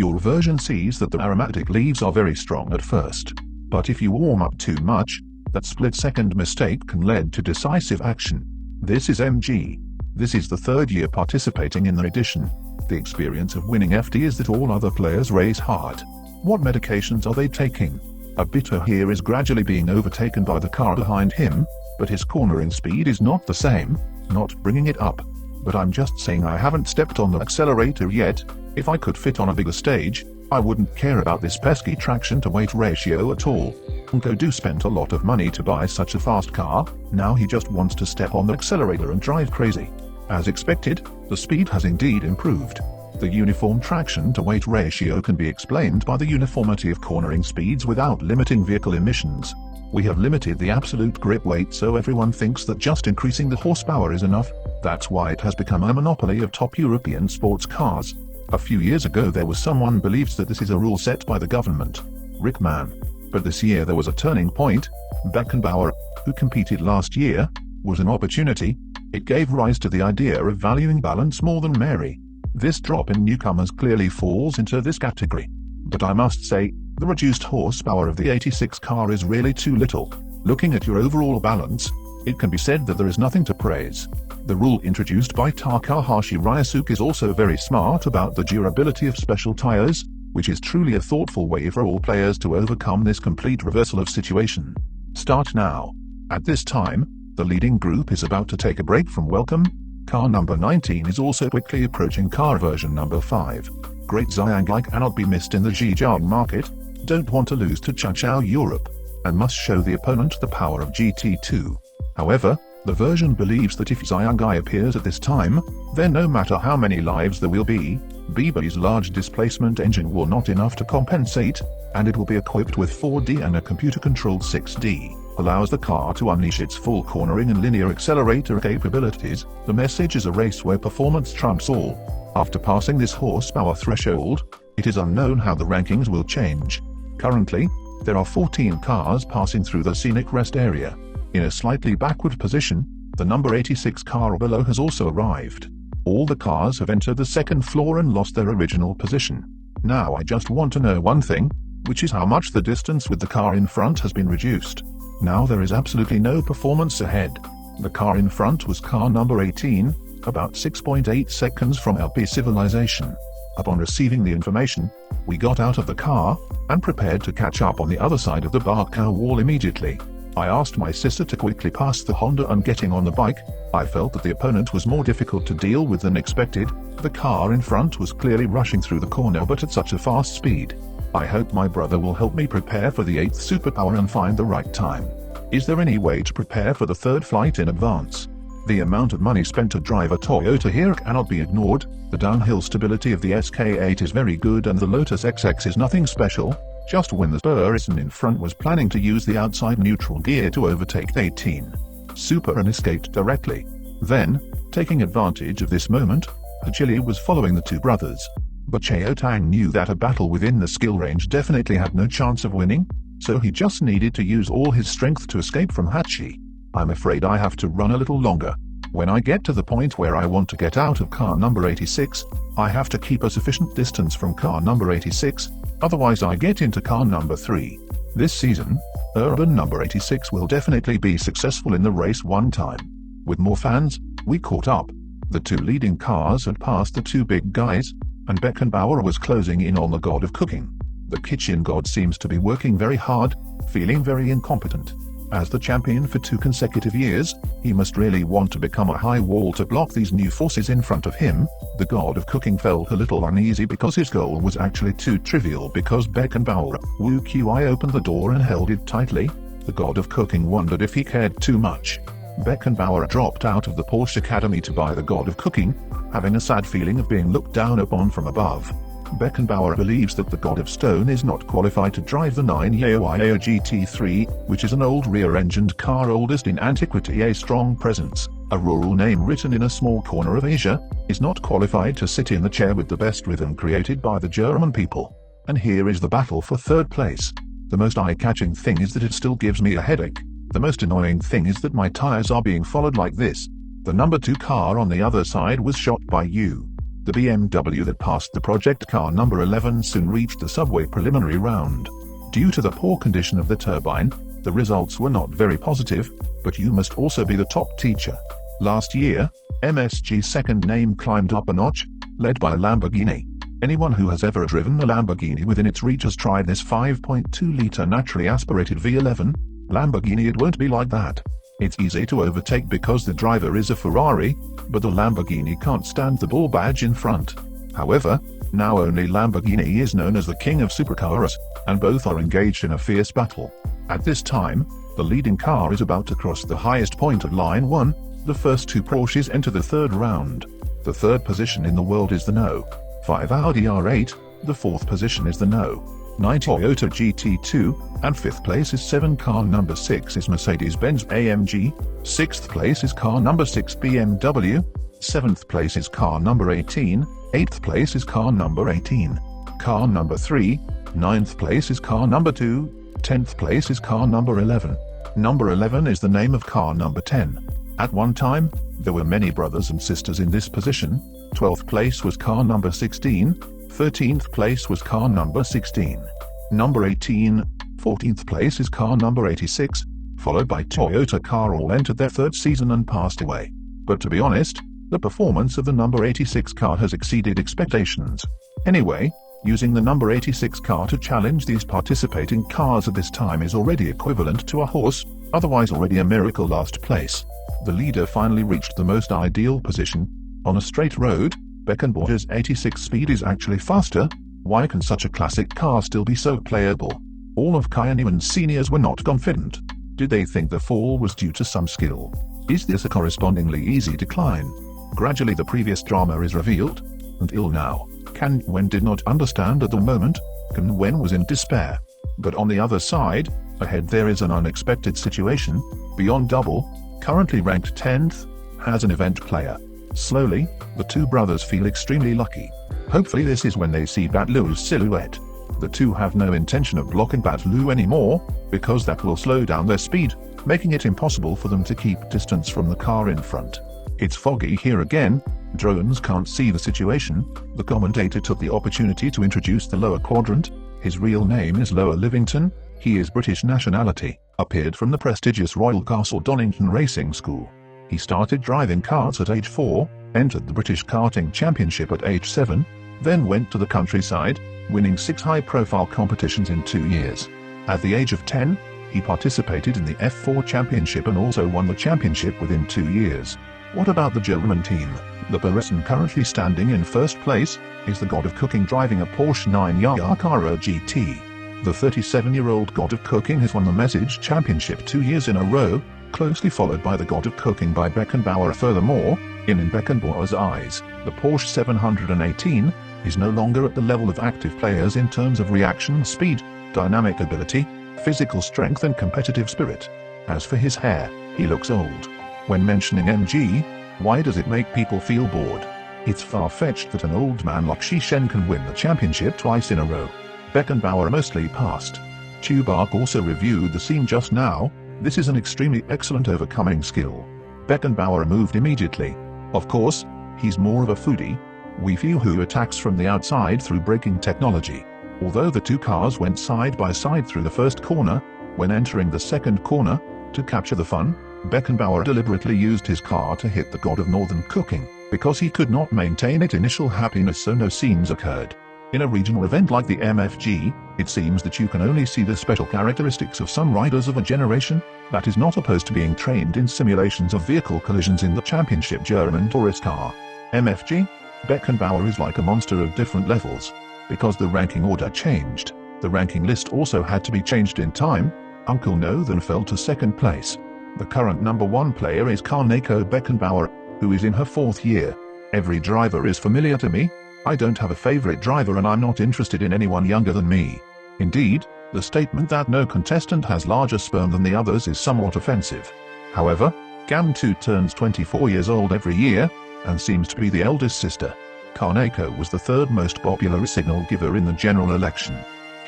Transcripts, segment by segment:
Your version sees that the aromatic leaves are very strong at first. But if you warm up too much, that split-second mistake can lead to decisive action. This is MG. This is the third year participating in the edition. The experience of winning FD is that all other players race hard. What medications are they taking? A bitter here is gradually being overtaken by the car behind him, but his cornering speed is not the same, not bringing it up. But I'm just saying I haven't stepped on the accelerator yet. If I could fit on a bigger stage, I wouldn't care about this pesky traction to weight ratio at all. Godu spent a lot of money to buy such a fast car, now he just wants to step on the accelerator and drive crazy. As expected, the speed has indeed improved. The uniform traction to weight ratio can be explained by the uniformity of cornering speeds without limiting vehicle emissions. We have limited the absolute grip weight so everyone thinks that just increasing the horsepower is enough. That's why it has become a monopoly of top European sports cars. A few years ago there was someone believes that this is a rule set by the government. Rickman. But this year there was a turning point. Beckenbauer, who competed last year, was an opportunity. It gave rise to the idea of valuing balance more than Mary. This drop in newcomers clearly falls into this category. But I must say, the reduced horsepower of the 86 car is really too little. Looking at your overall balance, it can be said that there is nothing to praise. The rule introduced by Takahashi Ryusuke is also very smart about the durability of special tires, which is truly a thoughtful way for all players to overcome this complete reversal of situation. Start now. At this time, the leading group is about to take a break from welcome. Car number 19 is also quickly approaching car version number 5. Great Xiangai cannot be missed in the Zhejiang market. Don't want to lose to Changzhou Europe, and must show the opponent the power of GT2. However, the version believes that if Xiangai appears at this time, then no matter how many lives there will be, BB's large displacement engine will not enough to compensate, and it will be equipped with 4D and a computer-controlled 6D. Allows the car to unleash its full cornering and linear accelerator capabilities. The message is a race where performance trumps all. After passing this horsepower threshold, it is unknown how the rankings will change. Currently, there are 14 cars passing through the scenic rest area. In a slightly backward position, the number 86 car below has also arrived. All the cars have entered the second floor and lost their original position. Now I just want to know one thing, which is how much the distance with the car in front has been reduced. Now there is absolutely no performance ahead. The car in front was car number 18, about 6.8 seconds from LP civilization. Upon receiving the information, we got out of the car, and prepared to catch up on the other side of the Barcow wall immediately. I asked my sister to quickly pass the Honda and getting on the bike. I felt that the opponent was more difficult to deal with than expected. The car in front was clearly rushing through the corner but at such a fast speed. I hope my brother will help me prepare for the 8th superpower and find the right time. Is there any way to prepare for the 3rd flight in advance? The amount of money spent to drive a Toyota here cannot be ignored. The downhill stability of the SK8 is very good and the Lotus XX is nothing special. Just when the person in front was planning to use the outside neutral gear to overtake 18 Super and escaped directly. Then, taking advantage of this moment, Hachili was following the two brothers. But Chao Tang knew that a battle within the skill range definitely had no chance of winning, so he just needed to use all his strength to escape from Hachi. I'm afraid I have to run a little longer. When I get to the point where I want to get out of car number 86, I have to keep a sufficient distance from car number 86, otherwise I get into car number 3. This season, Urban number 86 will definitely be successful in the race one time. With more fans, we caught up. The two leading cars had passed the two big guys, and Beckenbauer was closing in on the god of cooking. The kitchen god seems to be working very hard, feeling very incompetent. As the champion for 2 consecutive years, he must really want to become a high wall to block these new forces in front of him. The god of cooking felt a little uneasy because his goal was actually too trivial because Beckenbauer Wu Qi opened the door and held it tightly. The god of cooking wondered if he cared too much. Beckenbauer dropped out of the Porsche Academy to buy the god of cooking, having a sad feeling of being looked down upon from above. Beckenbauer believes that the God of Stone is not qualified to drive the 9 Yaoyao GT3, which is an old rear-engined car oldest in antiquity. A strong presence, a rural name written in a small corner of Asia, is not qualified to sit in the chair with the best rhythm created by the German people. And here is the battle for 3rd place. The most eye-catching thing is that it still gives me a headache. The most annoying thing is that my tires are being followed like this. The number 2 car on the other side was shot by Yu. The BMW that passed the project car number 11 soon reached the subway preliminary round. Due to the poor condition of the turbine, the results were not very positive, but you must also be the top teacher. Last year, MSG's second name climbed up a notch, led by a Lamborghini. Anyone who has ever driven a Lamborghini within its reach has tried this 5.2-liter naturally aspirated V11 Lamborghini. It won't be like that. It's easy to overtake because the driver is a Ferrari, but the Lamborghini can't stand the bull badge in front. However, now only Lamborghini is known as the king of supercars, and both are engaged in a fierce battle. At this time, the leading car is about to cross the highest point of line 1. The first two Porsches enter the third round. The third position in the world is the No. 5 Audi R8, the fourth position is the No. 9 Toyota GT2, and fifth place is 7 car number 6 is Mercedes-Benz AMG, sixth place is car number 6 BMW, seventh place is car number 18, eighth place is car number 18, car number 3, ninth place is car number 2, 10th place is car number 11. Number 11 is the name of car number 10. At one time, there were many brothers and sisters in this position. 12th place was car number 16, 13th place was car number 16. Number 18, 14th place is car number 86, followed by Toyota car. All entered their third season and passed away. But to be honest, the performance of the number 86 car has exceeded expectations. Anyway, using the number 86 car to challenge these participating cars at this time is already equivalent to a horse, otherwise already a miracle last place. The leader finally reached the most ideal position. On a straight road, Beckenbauer's 86 speed is actually faster. Why can such a classic car still be so playable? All of Kaineman's seniors were not confident. Did they think the fall was due to some skill? Is this a correspondingly easy decline? Gradually the previous drama is revealed. Until now, Kan Wen did not understand at the moment. Kan Wen was in despair. But on the other side, ahead there is an unexpected situation. Beyond Double, currently ranked 10th, has an event player. Slowly, the two brothers feel extremely lucky. Hopefully this is when they see Batlu's silhouette. The two have no intention of blocking Batlu anymore, because that will slow down their speed, making it impossible for them to keep distance from the car in front. It's foggy here again. Drones can't see the situation. The commentator took the opportunity to introduce the lower quadrant. His real name is Lower Livington. He is British nationality, appeared from the prestigious Royal Castle Donington Racing School. He started driving karts at age 4, entered the British Karting Championship at age 7, then went to the countryside, winning 6 high-profile competitions in 2 years. At the age of 10, he participated in the F4 Championship and also won the championship within 2 years. What about the German team? The person currently standing in first place is the god of cooking driving a Porsche 911 GT. The 37-year-old god of cooking has won the Message Championship 2 years in a row, closely followed by the god of cooking by Beckenbauer. Furthermore, in Beckenbauer's eyes, the Porsche 718 is no longer at the level of active players in terms of reaction speed, dynamic ability, physical strength and competitive spirit. As for his hair, he looks old. When mentioning MG, why does it make people feel bored? It's far-fetched that an old man like Shishen can win the championship twice in a row. Beckenbauer mostly passed. Tubark also reviewed the scene just now. This is an extremely excellent overcoming skill. Beckenbauer moved immediately. Of course, he's more of a foodie. Weifu who attacks from the outside through braking technology. Although the two cars went side by side through the first corner, when entering the second corner, to capture the fun, Beckenbauer deliberately used his car to hit the god of northern cooking, because he could not maintain its initial happiness, so no scenes occurred. In a regional event like the MFG, it seems that you can only see the special characteristics of some riders of a generation that is not opposed to being trained in simulations of vehicle collisions in the championship German tourist car. MFG? Beckenbauer is like a monster of different levels. Because the ranking order changed, the ranking list also had to be changed in time. Uncle No then fell to second place. The current number 1 player is Kaneko Beckenbauer, who is in her 4th year. Every driver is familiar to me. I don't have a favorite driver and I'm not interested in anyone younger than me. Indeed, the statement that no contestant has larger sperm than the others is somewhat offensive. However, Gam2 turns 24 years old every year, and seems to be the eldest sister. Kaneko was the third most popular signal giver in the general election.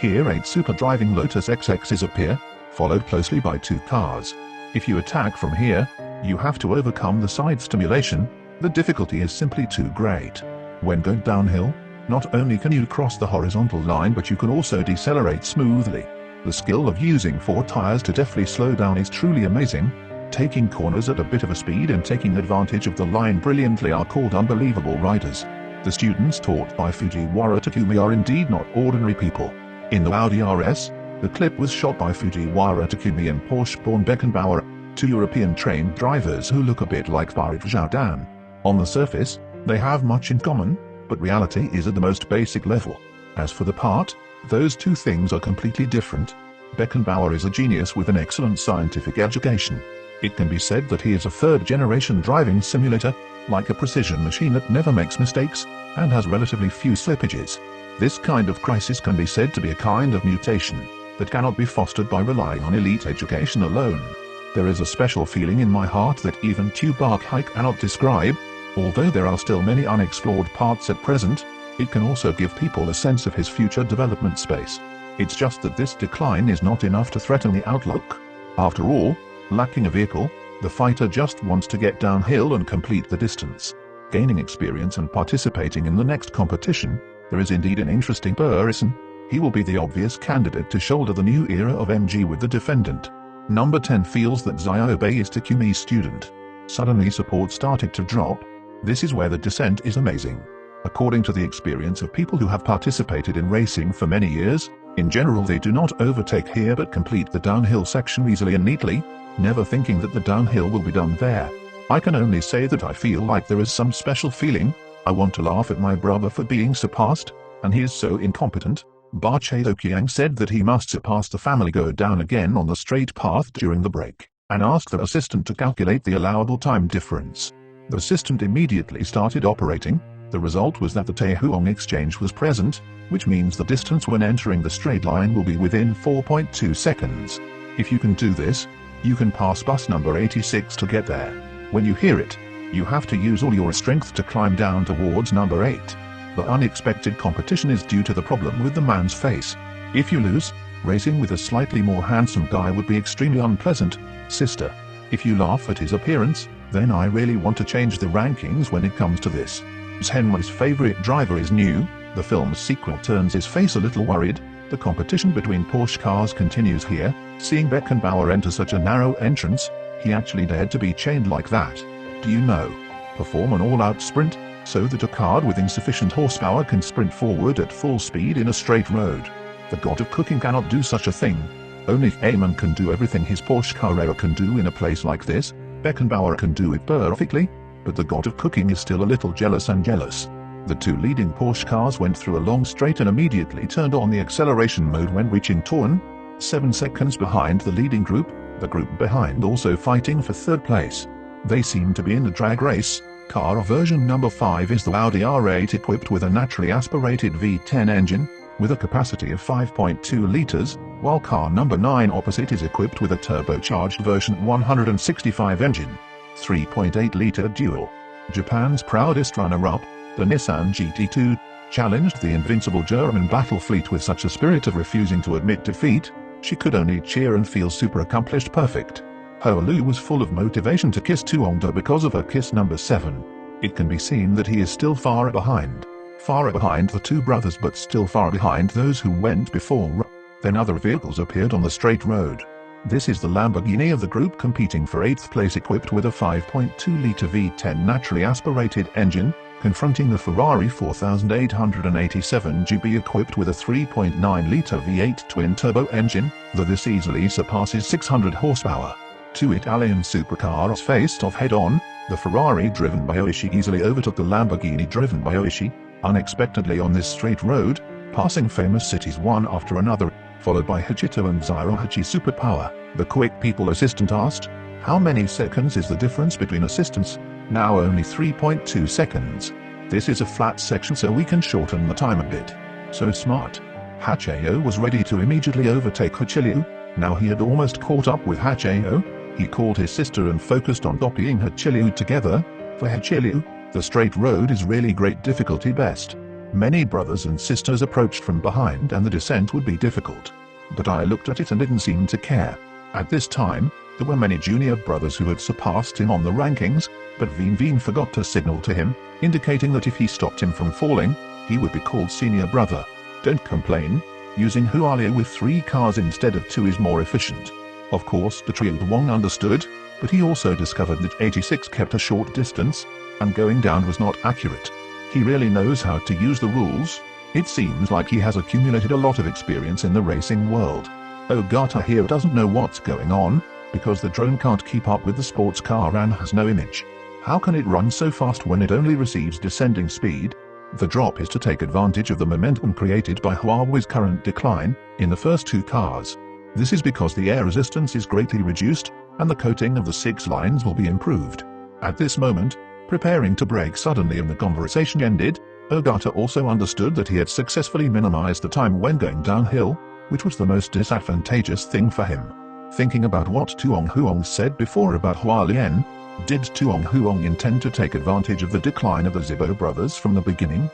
Here 8 super driving Lotus XXs appear, followed closely by 2 cars. If you attack from here, you have to overcome the side stimulation. The difficulty is simply too great. When going downhill, not only can you cross the horizontal line but you can also decelerate smoothly. The skill of using 4 tires to deftly slow down is truly amazing. Taking corners at a bit of a speed and taking advantage of the line brilliantly are called unbelievable riders. The students taught by Fujiwara Takumi are indeed not ordinary people. In the Audi RS, the clip was shot by Fujiwara Takumi and Porsche-born Beckenbauer, 2 European-trained drivers who look a bit like Farid Zhoudan. On the surface, they have much in common, but reality is at the most basic level. As for the part, those 2 things are completely different. Beckenbauer is a genius with an excellent scientific education. It can be said that he is a 3rd-generation driving simulator, like a precision machine that never makes mistakes, and has relatively few slippages. This kind of crisis can be said to be a kind of mutation that cannot be fostered by relying on elite education alone. There is a special feeling in my heart that even Tupac cannot describe. Although there are still many unexplored parts at present, it can also give people a sense of his future development space. It's just that this decline is not enough to threaten the outlook. After all, lacking a vehicle, the fighter just wants to get downhill and complete the distance. Gaining experience and participating in the next competition, there is indeed an interesting person. He will be the obvious candidate to shoulder the new era of MG with the defendant. Number 10 feels that Ziobe is Takumi's student. Suddenly support started to drop. This is where the descent is amazing. According to the experience of people who have participated in racing for many years, in general they do not overtake here but complete the downhill section easily and neatly, never thinking that the downhill will be done there. I can only say that I feel like there is some special feeling. I want to laugh at my brother for being surpassed, and he is so incompetent. Bache Okyang said that he must surpass the family go down again on the straight path during the break, and asked the assistant to calculate the allowable time difference. The assistant immediately started operating. The result was that the Taehuong exchange was present, which means the distance when entering the straight line will be within 4.2 seconds. If you can do this, you can pass bus number 86 to get there. When you hear it, you have to use all your strength to climb down towards number 8. The unexpected competition is due to the problem with the man's face. If you lose, racing with a slightly more handsome guy would be extremely unpleasant, sister. If you laugh at his appearance, then I really want to change the rankings when it comes to this. Henry's favorite driver is new. The film's sequel turns his face a little worried. The competition between Porsche cars continues here. Seeing Beckenbauer enter such a narrow entrance, he actually dared to be chained like that. Do you know? Perform an all-out sprint, so that a car with insufficient horsepower can sprint forward at full speed in a straight road. The god of cooking cannot do such a thing. Only Eamon can do everything his Porsche Carrera can do in a place like this. Beckenbauer can do it perfectly, but the god of cooking is still a little jealous. The 2 leading Porsche cars went through a long straight and immediately turned on the acceleration mode when reaching turn 7 seconds behind the leading group, the group behind also fighting for 3rd place. They seem to be in a drag race. Car version number 5 is the Audi R8 equipped with a naturally aspirated V10 engine, with a capacity of 5.2 liters, while car number 9 opposite is equipped with a turbocharged version 165 engine, 3.8-liter dual. Japan's proudest runner-up, the Nissan GT2, challenged the invincible German battle fleet with such a spirit of refusing to admit defeat. She could only cheer and feel super accomplished perfect. Hoelu was full of motivation to kiss Tuongdo because of her kiss number 7. It can be seen that he is still far behind the 2 brothers but still far behind those who went before. Then other vehicles appeared on the straight road. This is the Lamborghini of the group competing for 8th place equipped with a 5.2-liter V10 naturally aspirated engine, confronting the Ferrari 4887 GB equipped with a 3.9-liter V8 twin-turbo engine, though this easily surpasses 600 horsepower. 2 Italian supercars faced off head-on. The Ferrari driven by Oishi easily overtook the Lamborghini driven by Oishi, unexpectedly on this straight road, passing famous cities one after another, followed by Hachito and Zyrohachi Superpower. The quick people assistant asked, "How many seconds is the difference between assistants?" "Now only 3.2 seconds. This is a flat section so we can shorten the time a bit." So smart. Hachio was ready to immediately overtake Hachilyu. Now he had almost caught up with Hachio. He called his sister and focused on copying Hachilyu together. For Hachilyu, the straight road is really great difficulty best. Many brothers and sisters approached from behind and the descent would be difficult. But I looked at it and didn't seem to care. At this time, There were many junior brothers who had surpassed him on the rankings, but Veen forgot to signal to him, indicating that if he stopped him from falling, he would be called senior brother. Don't complain. Using Hualia with 3 cars instead of 2 is more efficient. Of course, the trio Wong understood, but he also discovered that 86 kept a short distance, and going down was not accurate. He really knows how to use the rules. It seems like he has accumulated a lot of experience in the racing world. Ogata here doesn't know what's going on, because the drone can't keep up with the sports car and has no image. How can it run so fast when it only receives descending speed? The drop is to take advantage of the momentum created by Huawei's current decline in the first 2 cars. This is because the air resistance is greatly reduced, and the coating of the 6 lines will be improved. At this moment, preparing to brake suddenly and the conversation ended, Ogata also understood that he had successfully minimized the time when going downhill, which was the most disadvantageous thing for him. Thinking about what Tuong Huong said before about Hualien, did Tuong Huong intend to take advantage of the decline of the Zibo brothers from the beginning?